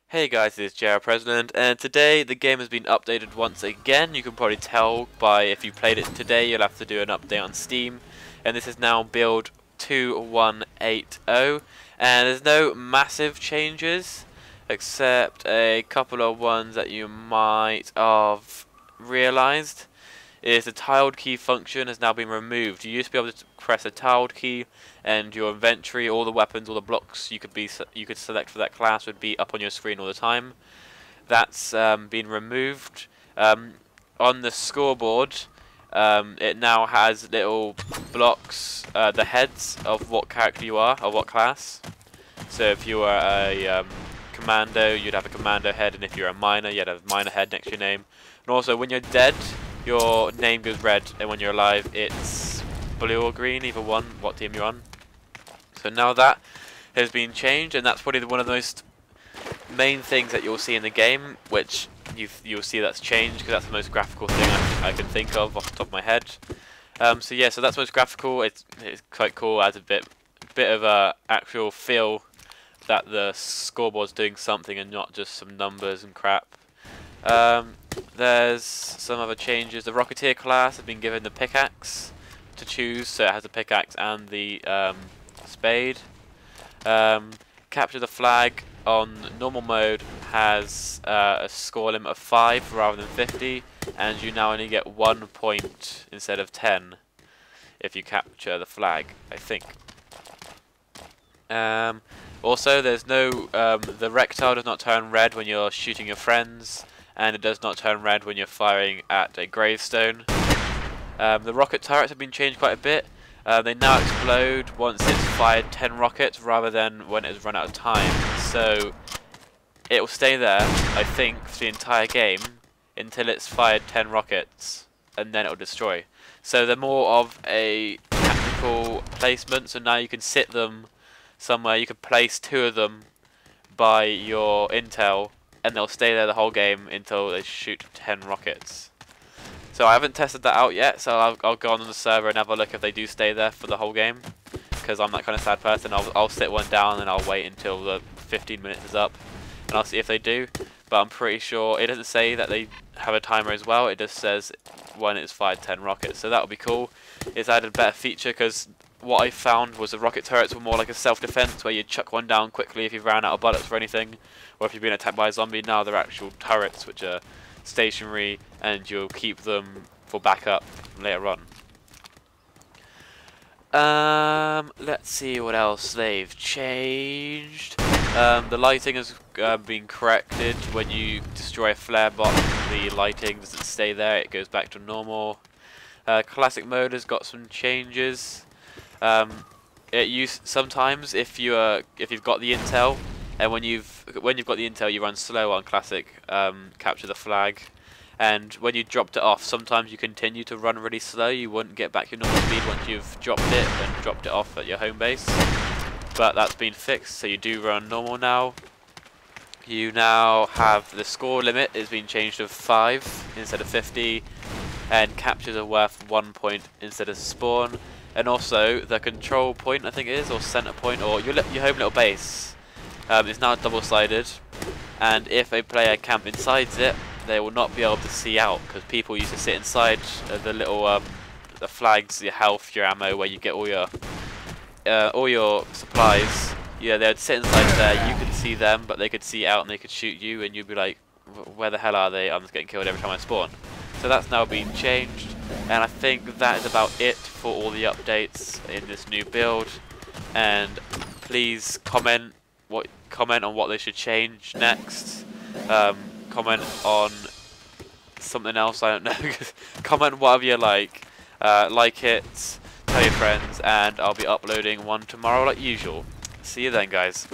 Hey guys, this is JRPresland, and today the game has been updated once again. You can probably tell by if you played it today, you'll have to do an update on Steam. And this is now build 2180, and there's no massive changes, except a couple of ones that you might have realized. Is the tiled key function has now been removed. You used to be able to press a tiled key, and your inventory, all the weapons, all the blocks you could select for that class would be up on your screen all the time. That's been removed. On the scoreboard, it now has little blocks, the heads of what character you are or what class. So if you are a commando, you'd have a commando head, and if you're a miner, you'd have a miner head next to your name. And also, when you're dead, your name goes red, and when you're alive, it's blue or green, either one, what team you're on. So now that has been changed, and that's probably one of the most main things that you'll see in the game, which you'll see that's changed, because that's the most graphical thing I can think of off the top of my head. So yeah, so that's most graphical. It's quite cool, adds a bit of a actual feel that the scoreboard's doing something and not just some numbers and crap. There's some other changes. The rocketeer class has been given the pickaxe to choose, so it has the pickaxe and the spade. Capture the flag on normal mode has a score limit of 5 rather than 50, and you now only get 1 point instead of 10 if you capture the flag, I think. Also, there's no the rectile does not turn red when you're shooting your friends, and it does not turn red when you're firing at a gravestone. The rocket turrets have been changed quite a bit. They now explode once it's fired 10 rockets rather than when it's run out of time. So it will stay there, I think, for the entire game until it's fired 10 rockets, and then it will destroy. So they're more of a tactical placement, so now you can sit them somewhere. You can place 2 of them by your intel, and they'll stay there the whole game until they shoot 10 rockets. So I haven't tested that out yet, so I'll go on the server and have a look if they do stay there for the whole game, because I'm that kind of sad person. I'll sit one down and I'll wait until the 15 minutes is up, and I'll see if they do. But I'm pretty sure it doesn't say that they have a timer as well. It just says when it's fired 10 rockets, so that'll be cool. It's added a better feature, because what I found was the rocket turrets were more like a self-defense, where you chuck one down quickly if you ran out of bullets or anything, or if you've been attacked by a zombie. Now they're actual turrets which are stationary, and you'll keep them for backup later on. Let's see what else they've changed. The lighting has been corrected. When you destroy a flare bot, the lighting doesn't stay there, it goes back to normal. Classic mode has got some changes. Sometimes if you've got the intel, and when you've got the intel, you run slow on classic capture the flag, and when you dropped it off, sometimes you continue to run really slow. You wouldn't get back your normal speed once you've dropped it and dropped it off at your home base, but that's been fixed, so you do run normal now. You now have the score limit has been changed to 5 instead of 50, and captures are worth 1 point instead of spawn. And also the control point, I think it is, or center point, or your home little base, is now double-sided, and if a player camp inside it, they will not be able to see out, because people used to sit inside the little the flags, your health, your ammo, where you get all your supplies. Yeah, they'd sit inside there. You could see them, but they could see out and they could shoot you, and you'd be like, where the hell are they? I'm just getting killed every time I spawn. So that's now been changed, and I think that is about it for all the updates in this new build. And please comment on what they should change next. Comment on something else, I don't know. Comment whatever you like. Like it, tell your friends, and I'll be uploading one tomorrow like usual. See you then, guys.